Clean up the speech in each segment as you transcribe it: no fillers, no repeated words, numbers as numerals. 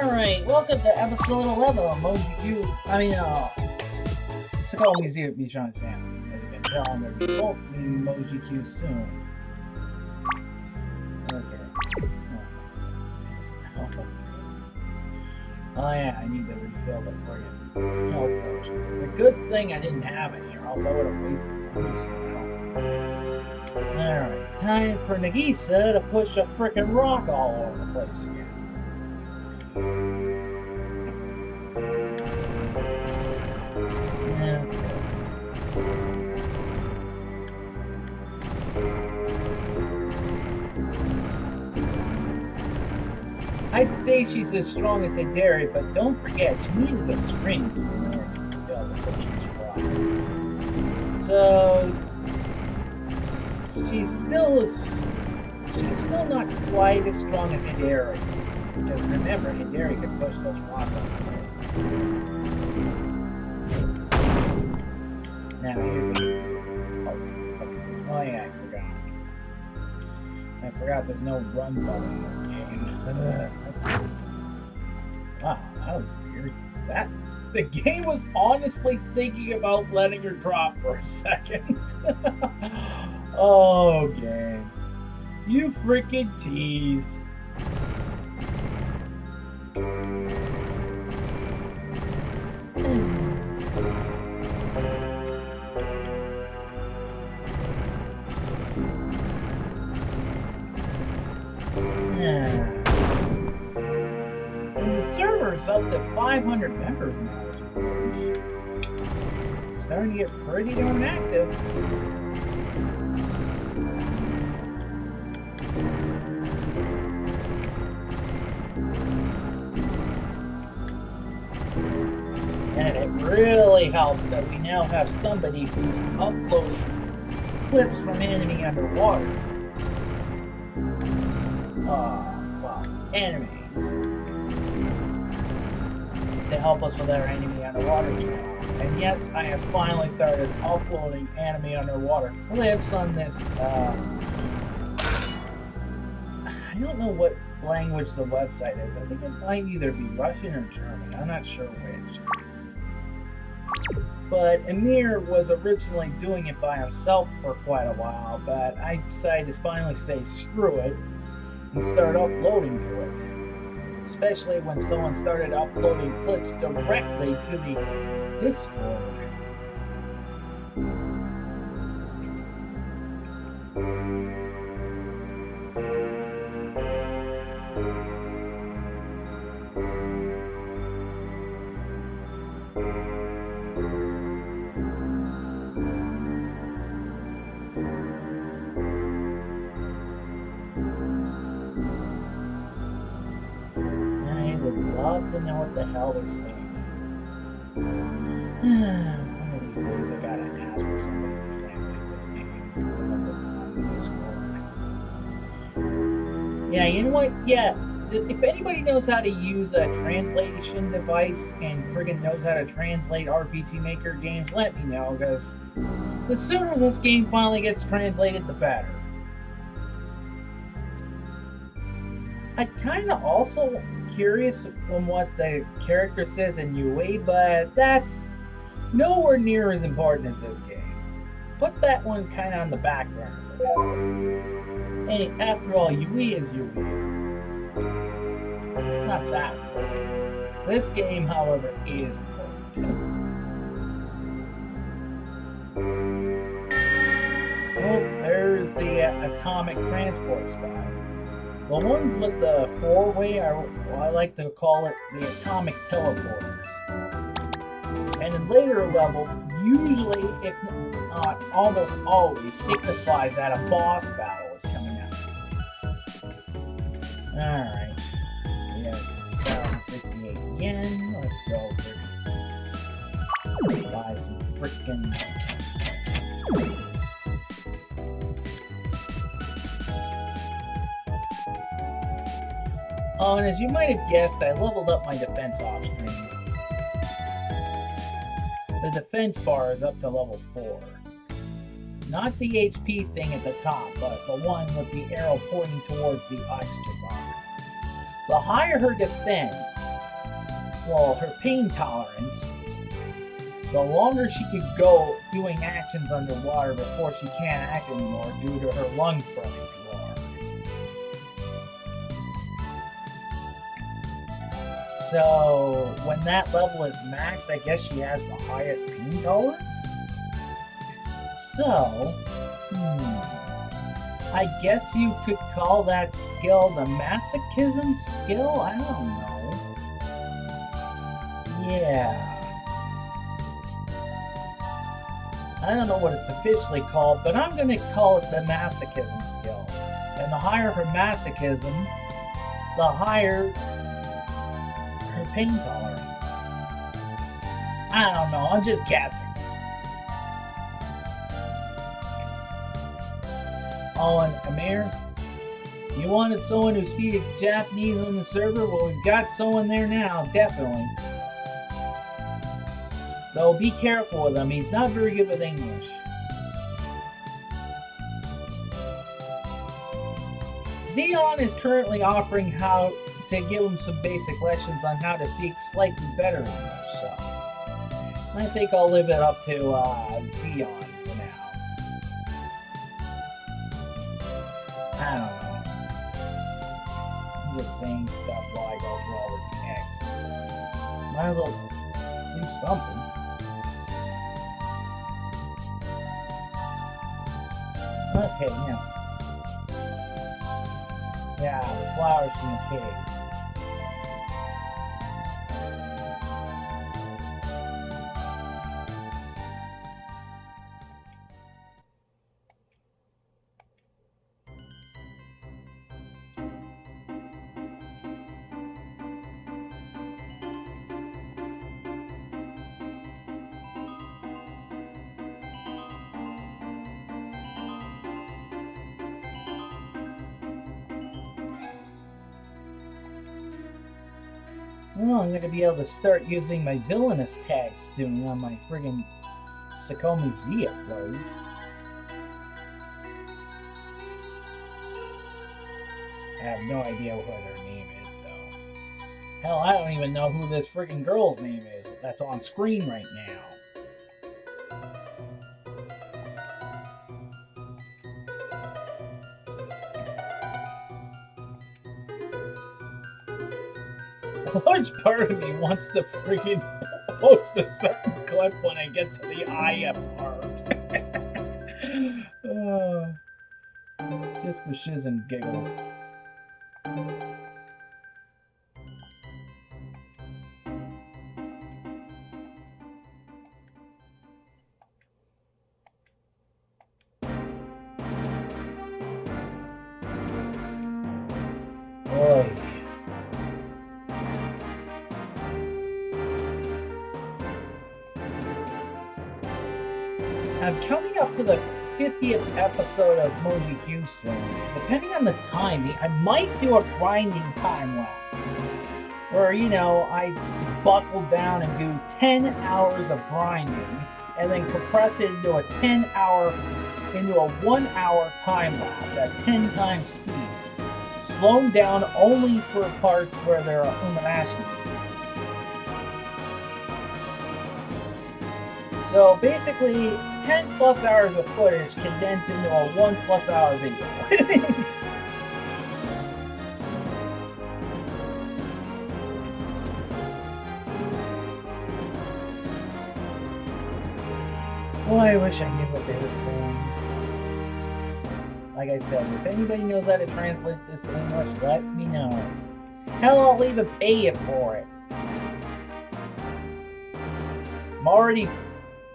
Alright, welcome to episode 11 of Sokoumi Zero Bichon Family. As you can tell, I'm going to be opening Moji Q soon. Okay. Oh yeah, I need to refill the friggin' health potions. It's a good thing I didn't have it here, else I would have wasted most of them. Alright, time for Nagisa to push a frickin' rock all over the place again. I'd say she's as strong as Hidari, but don't forget, she needed a spring in order to build the potion's rock. So she's still not quite as strong as Hidari. Because remember, Hidari could push those rocks on the way. Now here's the... Oh yeah, I forgot there's no run button in this game. Wow, that was weird. The game was honestly thinking about letting her drop for a second. Oh, game. You freaking tease. And the server's up to 500 members now, which is starting to get pretty darn active. And it really helps that we now have somebody who's uploading clips from enemy underwater. Enemies to help us with our enemy underwater channel. And yes, I have finally started uploading enemy underwater clips on this. I don't know what language the website is. I think it might either be Russian or German. I'm not sure which. But Amir was originally doing it by himself for quite a while, but I decided to finally say screw it and start uploading to it. Especially when someone started uploading clips directly to the Discord. Love to know what the hell they're saying. One of these days I gotta ask for somebody to translate this game. Yeah, you know what? Yeah, if anybody knows how to use a translation device and friggin' knows how to translate RPG Maker games, let me know, because the sooner this game finally gets translated, the better. I kind of also curious on what the character says in Yui, but that's nowhere near as important as this game. Put that one kind of on the back burner for now. And after all, Yui is Yui. It's not that important. This game, however, is important. Oh, there's the atomic transport spot. The ones with the four-way are, well, I like to call it the atomic teleporters. And in later levels, usually, if not almost always, signifies that a boss battle is coming up. Alright. We have 68 again. Let's go for buy some frickin'. Oh, and as you might have guessed, I leveled up my defense off screen. The defense bar is up to level 4. Not the HP thing at the top, but the one with the arrow pointing towards the oxygen bar. The higher her defense, well, her pain tolerance, the longer she could go doing actions underwater before she can't act anymore due to her lungs burning too hard. So, when that level is maxed, I guess she has the highest pain tolerance? So, I guess you could call that skill the masochism skill? I don't know. Yeah. I don't know what it's officially called, but I'm going to call it the masochism skill. And the higher her masochism, the higher her pain tolerance. I don't know, I'm just guessing. Oh, and Amir, you wanted someone who speaks Japanese on the server? Well, we've got someone there now, definitely. Though be careful with him, he's not very good with English. Xeon is currently offering how to give him some basic lessons on how to speak slightly better English, so I think I'll leave it up to Xeon for now. I don't know. I'm just saying stuff while I go through all the text. Might as well do something. Okay, now. Yeah, the flowers from the cave. Well, I'm gonna be able to start using my villainous tags soon on my friggin' Sokoumi Z uploads. I have no idea what her name is, though. Hell, I don't even know who this friggin' girl's name is that's on screen right now. A large part of me wants to freaking post a certain clip when I get to the Aya part. Just for shiz and giggles. Boy. I'm coming up to the 50th episode of Moji Q soon. Depending on the timing, I might do a grinding time lapse. Where, you know, I buckle down and do 10 hours of grinding and then compress it into a 1 hour time lapse at 10 times speed. Slowing down only for parts where there are Umanashi scenes. So basically, 10 plus hours of footage condensed into a 1+ hour video. Boy, I wish I knew what they were saying. Like I said, if anybody knows how to translate this to English, let me know. Hell, I'll even pay you for it. I'm already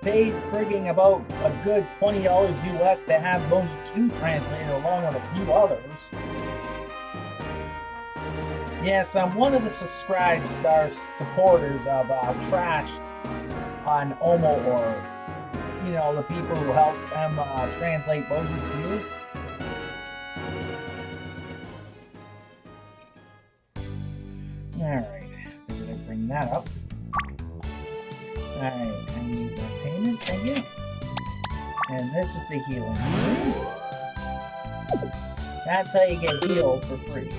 paid frigging about a good $20 US to have Moji Q translated along with a few others. Yes, I'm one of the subscribe star supporters of Trash on Omo, or, you know, the people who helped them translate Moji Q. Alright, did I bring that up? Alright, I need that payment, thank you. And this is the healing. That's how you get healed for free.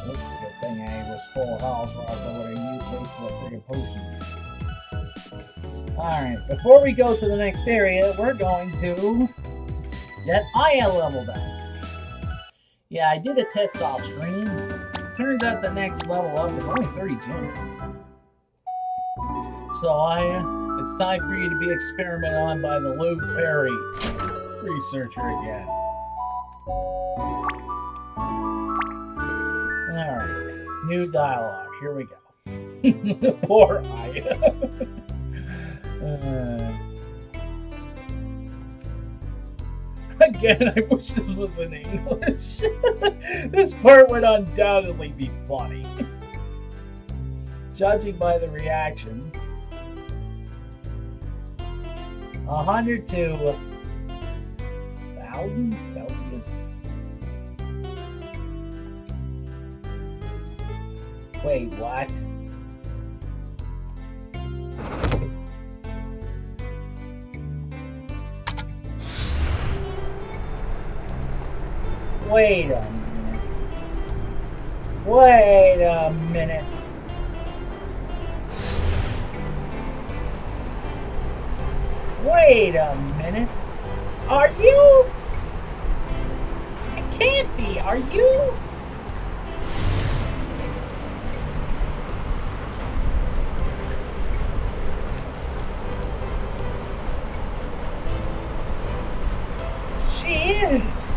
Oops, good thing I was full health, or else I would have used wasted a freaking potion. Alright, before we go to the next area, we're going to get Aya leveled up. Yeah, I did a test off screen. Turns out the next level up is only 30 gems. So Aya, it's time for you to be experimented on by the Lou Fairy researcher again. Alright, new dialogue. Here we go. Poor Aya. Again, I wish this was in English. This part would undoubtedly be funny. Judging by the reactions, 100 to 1,000 Celsius. Wait, what? Wait a minute. Wait a minute. Wait a minute. Are you? It can't be. Are you? She is.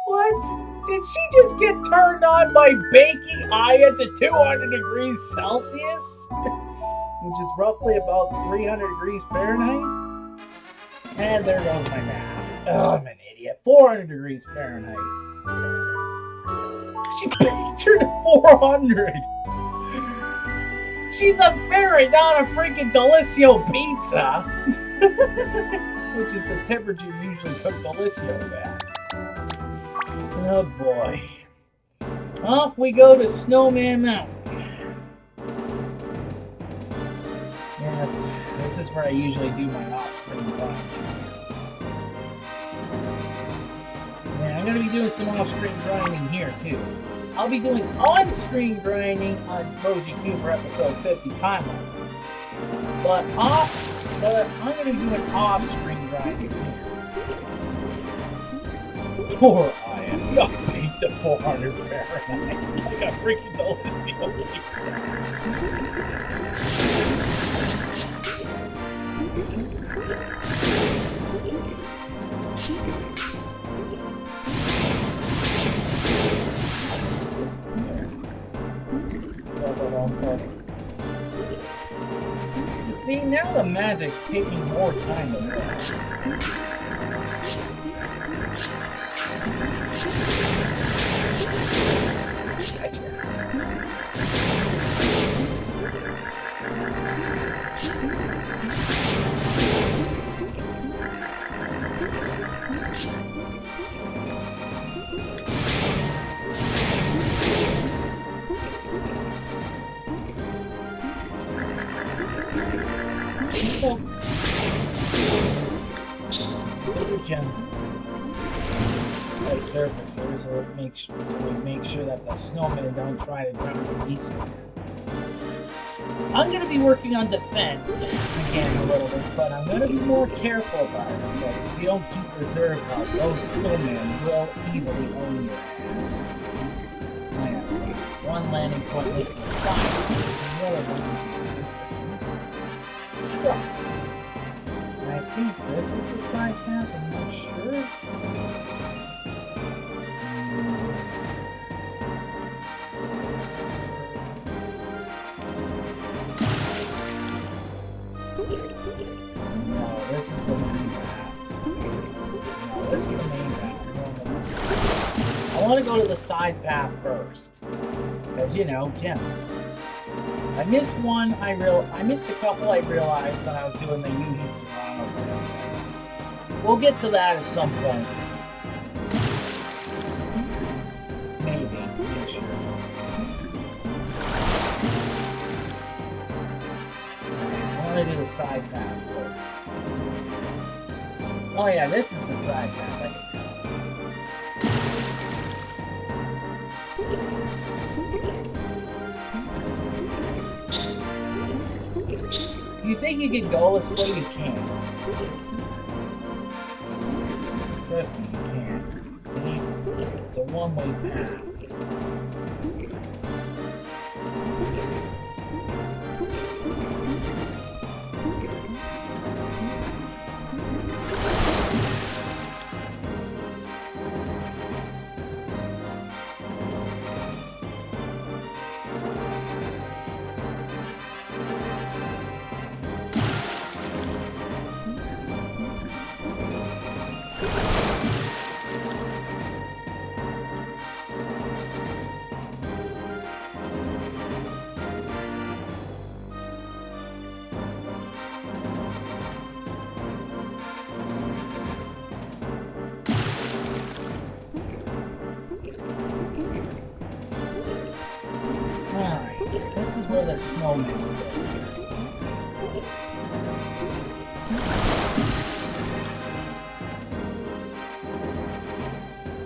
What? Did she just get turned on by baking Aya to 200 degrees Celsius? Which is roughly about 300 degrees Fahrenheit? And there goes my math. Oh, I'm an idiot. 400 degrees Fahrenheit. She baked her to 400. She's a fairy, not a freaking Delissio pizza. Which is the temperature you usually cook Delissio at. Oh boy. Off we go to Snowman Mountain. Yes, this is where I usually do my off-screen grinding. Yeah, I'm going to be doing some off-screen grinding here too. I'll be doing on-screen grinding on Boji Q for episode 50 timelines. But I'm going to be doing off-screen grinding here. Poor Aya, got baked to 400 Fahrenheit like a freaking Delissio pizza. See, now the magic's taking more time than this. Gotcha. Little gem. That surface, so we make sure that the snowmen don't try to drown the piece. I'm going to be working on defense again a little bit, but I'm going to be more careful about it because if you don't keep reserve health, those snowmen will easily own your ass. I have one landing point linked to the side, the other one struck. I think this is the side path, I'm not sure. No, this is the main path. No, this is the main path. I want to go to the side path first. Because, you know, gems. I missed one, I missed a couple I realized when I was doing the Yuhi Serrano thing. We'll get to that at some point. Maybe, not sure. I want to do the side path first. Oh yeah, this is the side map, I can tell. If you think you can go this way, you can't. Trust me, you can't. See? It's a one-way path. This is where the Snowman stands.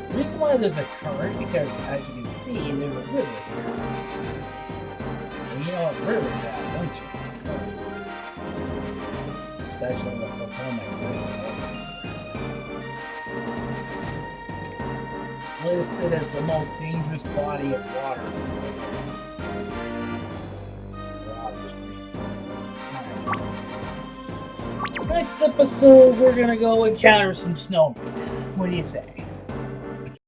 The reason why there's a current, because as you can see, there's a river here. And you know what rivers have, don't you? Currents. Especially the Potomac River. It's listed as the most dangerous body of water. Next episode, we're gonna go encounter some snowmen. What do you say?